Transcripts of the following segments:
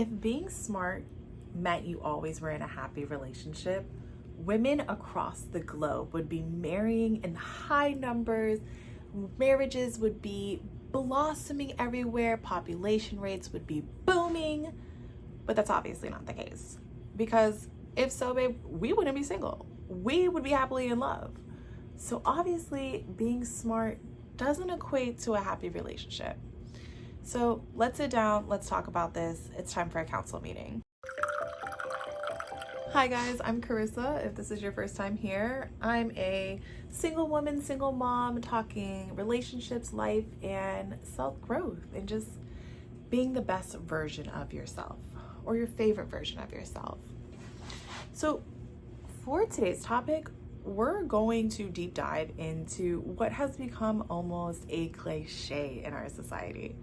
If being smart meant you always were in a happy relationship, women across the globe would be marrying in high numbers, marriages would be blossoming everywhere, population rates would be booming, but that's obviously not the case. Because if so, babe, we wouldn't be single. We would be happily in love. So obviously, being smart doesn't equate to a happy relationship. So let's sit down, let's talk about this. It's time for a council meeting. Hi guys, I'm Karissa. If this is your first time here, I'm a single woman, single mom, talking relationships, life, and self-growth, and just being the best version of yourself, or your favorite version of yourself. So for today's topic, we're going to deep dive into what has become almost a cliche in our society.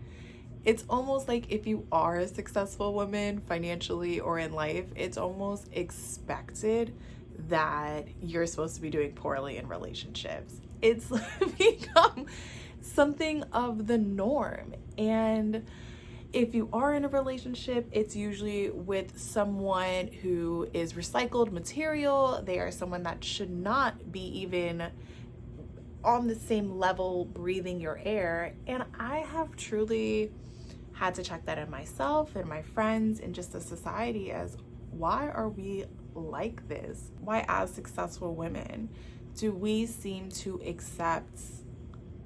It's almost like if you are a successful woman financially or in life, it's almost expected that you're supposed to be doing poorly in relationships. It's become something of the norm. And if you are in a relationship, it's usually with someone who is recycled material. They are someone that should not be even on the same level breathing your air. And I have truly had to check that in myself and my friends and just the society as why are we like this? Why as successful women do we seem to accept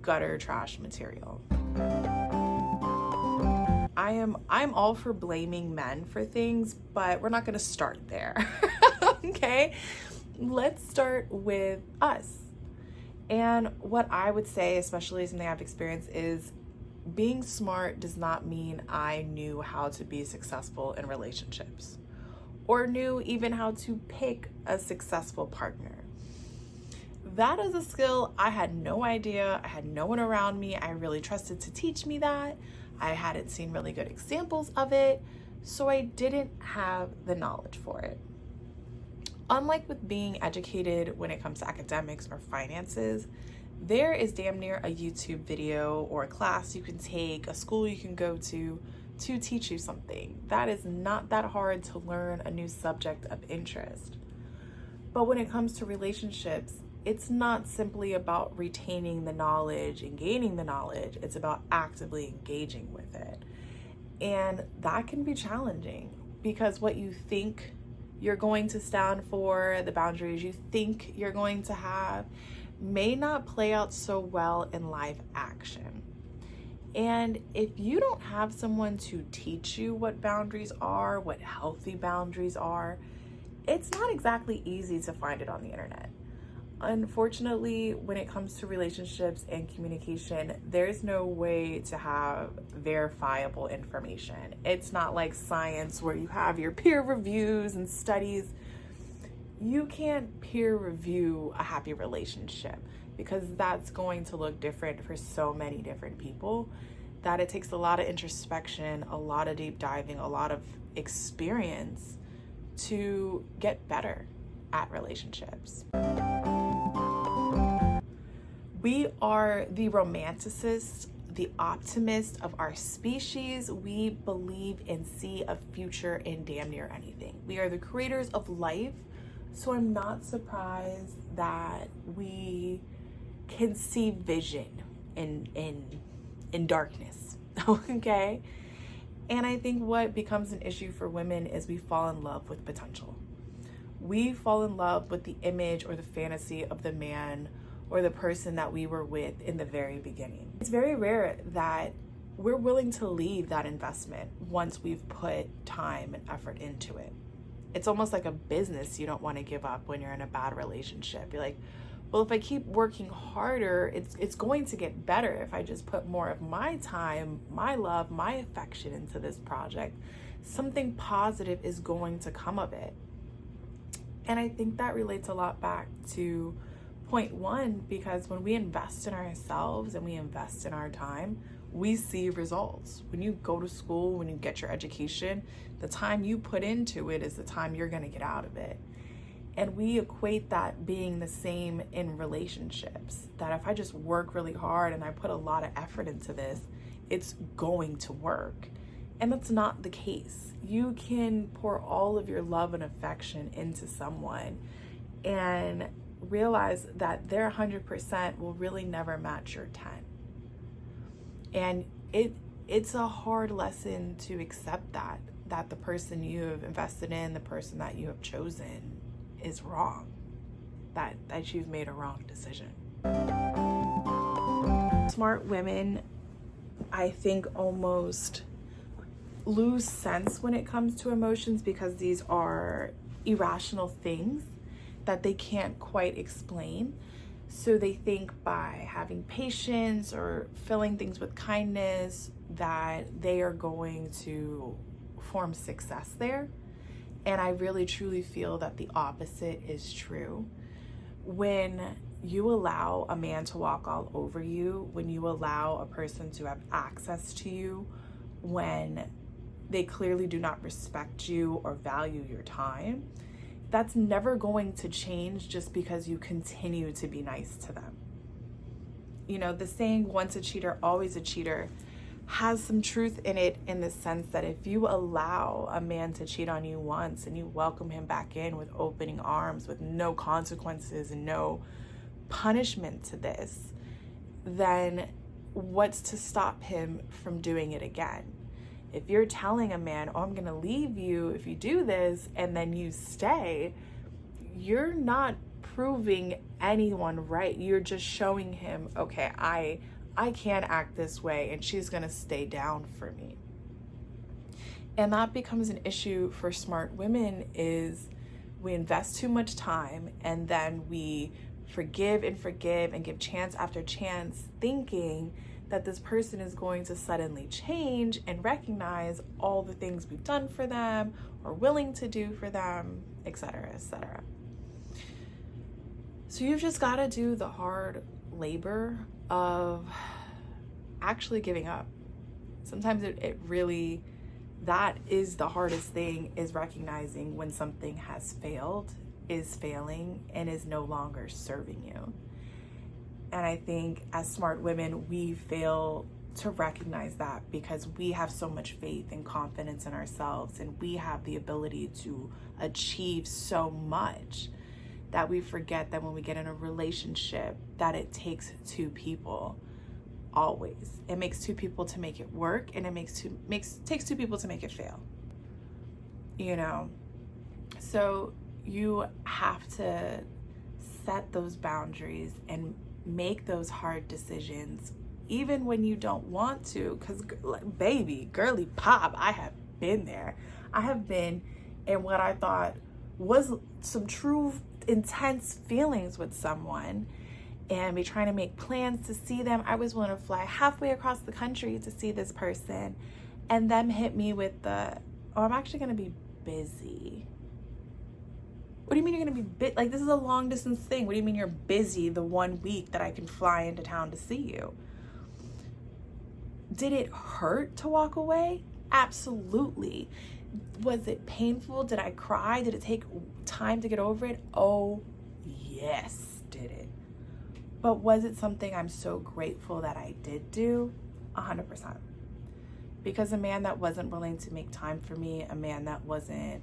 gutter trash material? I'm all for blaming men for things, but we're not going to start there. Okay? Let's start with us. And what I would say, especially something I've experienced, is being smart does not mean I knew how to be successful in relationships or knew even how to pick a successful partner. That is a skill I had no idea. I had no one around me I really trusted to teach me that. I hadn't seen really good examples of it, so I didn't have the knowledge for it. Unlike with being educated when it comes to academics or finances, there is damn near a YouTube video or a class you can take, a school you can go to teach you something. That is not that hard to learn a new subject of interest. But when it comes to relationships, it's not simply about retaining the knowledge and gaining the knowledge. It's about actively engaging with it. And that can be challenging because what you think you're going to stand for, the boundaries you think you're going to have, may not play out so well in live action. And if you don't have someone to teach you what boundaries are, what healthy boundaries are, it's not exactly easy to find it on the internet. Unfortunately, when it comes to relationships and communication, there's no way to have verifiable information. It's not like science where you have your peer reviews and studies. You can't peer review a happy relationship because that's going to look different for so many different people that it takes a lot of introspection, a lot of deep diving, a lot of experience to get better at relationships. We are the romanticists, the optimists of our species. We believe and see a future in damn near anything. We are the creators of life. So I'm not surprised that we can see vision in darkness, okay? And I think what becomes an issue for women is we fall in love with potential. We fall in love with the image or the fantasy of the man or the person that we were with in the very beginning. It's very rare that we're willing to leave that investment once we've put time and effort into it. It's almost like a business you don't want to give up when you're in a bad relationship. You're like, well, if I keep working harder, it's going to get better if I just put more of my time, my love, my affection into this project. Something positive is going to come of it. And I think that relates a lot back to point one, because when we invest in ourselves and we invest in our time, we see results. When you go to school, when you get your education, the time you put into it is the time you're going to get out of it. And we equate that being the same in relationships, that if I just work really hard and I put a lot of effort into this, it's going to work. And that's not the case. You can pour all of your love and affection into someone and realize that their 100% will really never match your 10. And it's a hard lesson to accept that the person you have invested in, the person that you have chosen is wrong, that you've made a wrong decision. Smart women, I think, almost lose sense when it comes to emotions because these are irrational things that they can't quite explain. So they think by having patience or filling things with kindness that they are going to form success there. And I really truly feel that the opposite is true. When you allow a man to walk all over you, when you allow a person to have access to you, when they clearly do not respect you or value your time, that's never going to change just because you continue to be nice to them. You know, the saying, once a cheater, always a cheater, has some truth in it, in the sense that if you allow a man to cheat on you once and you welcome him back in with opening arms, with no consequences and no punishment to this, then what's to stop him from doing it again? If you're telling a man, oh, I'm gonna leave you if you do this, and then you stay, you're not proving anyone right. You're just showing him, okay, I can't act this way and she's gonna stay down for me. And that becomes an issue for smart women, is we invest too much time and then we forgive and give chance after chance, thinking that this person is going to suddenly change and recognize all the things we've done for them or willing to do for them, etc., etc. So you've just got to do the hard labor of actually giving up. Sometimes it really, that is the hardest thing, is recognizing when something has failed, is failing, and is no longer serving you. And I think as smart women, we fail to recognize that because we have so much faith and confidence in ourselves, and we have the ability to achieve so much that we forget that when we get in a relationship, that it takes two people. Always. It makes two people to make it work, and it takes two people to make it fail. You know? So you have to set those boundaries and make those hard decisions, even when you don't want to, because baby, girly pop, I have been there. I have been in what I thought was some true intense feelings with someone, and be trying to make plans to see them. I was willing to fly halfway across the country to see this person, and them hit me with the, oh, I'm actually gonna be busy. What do you mean you're gonna be like, this is a long distance thing. What do you mean you're busy the 1 week that I can fly into town to see you? Did it hurt to walk away? Absolutely. Was it painful? Did I cry? Did it take time to get over it? Oh, yes, did it. But was it something I'm so grateful that I did do? 100%. Because a man that wasn't willing to make time for me, a man that wasn't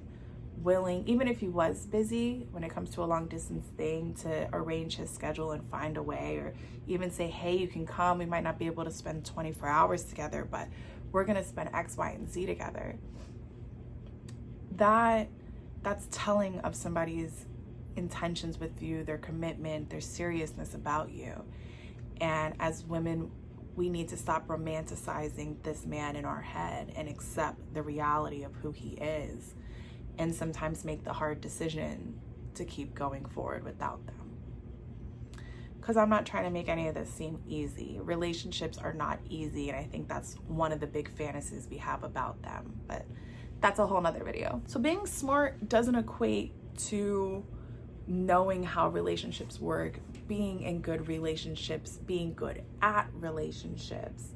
willing, even if he was busy when it comes to a long distance thing, to arrange his schedule and find a way, or even say, hey, you can come, we might not be able to spend 24 hours together, but we're gonna spend X, Y, and Z together. That's telling of somebody's intentions with you, their commitment, their seriousness about you. And as women, we need to stop romanticizing this man in our head and accept the reality of who he is, and sometimes make the hard decision to keep going forward without them. Because I'm not trying to make any of this seem easy. Relationships are not easy, and I think that's one of the big fantasies we have about them, but that's a whole nother video. So being smart doesn't equate to knowing how relationships work, being in good relationships, being good at relationships.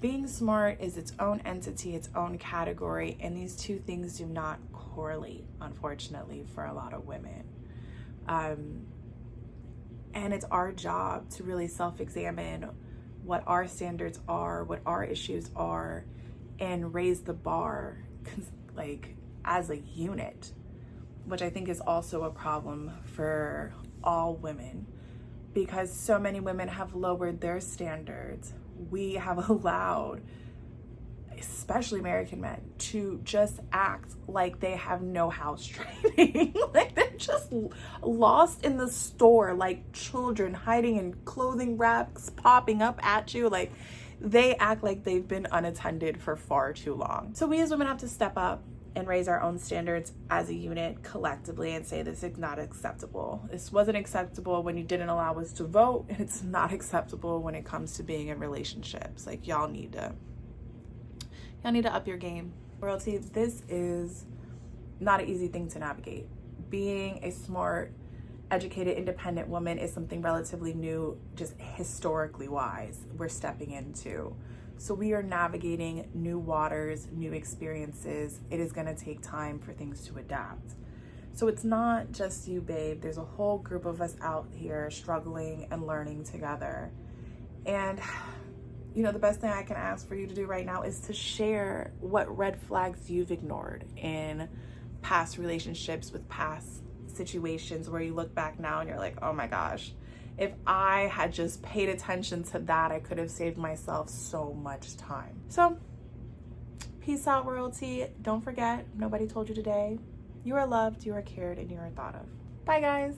Being smart is its own entity, its own category, and these two things do not correlate, unfortunately, for a lot of women. And it's our job to really self-examine what our standards are, what our issues are, and raise the bar like as a unit, which I think is also a problem for all women, because so many women have lowered their standards. We have allowed, especially American men, to just act like they have no house training. Like they're just lost in the store like children, hiding in clothing racks, popping up at you. Like they act like they've been unattended for far too long. So we as women have to step up and raise our own standards as a unit collectively and say this is not acceptable. This wasn't acceptable when you didn't allow us to vote, and it's not acceptable when it comes to being in relationships. Like y'all need to up your game. Royalty, this is not an easy thing to navigate. Being a smart, educated, independent woman is something relatively new, just historically wise, we're stepping into. So we are navigating new waters, new experiences. It is gonna take time for things to adapt. So it's not just you, babe. There's a whole group of us out here struggling and learning together. And you know, the best thing I can ask for you to do right now is to share what red flags you've ignored in past relationships with past situations where you look back now and you're like, oh my gosh, if I had just paid attention to that, I could have saved myself so much time. So peace out, royalty. Don't forget, nobody told you today. You are loved, you are cared, and you are thought of. Bye, guys.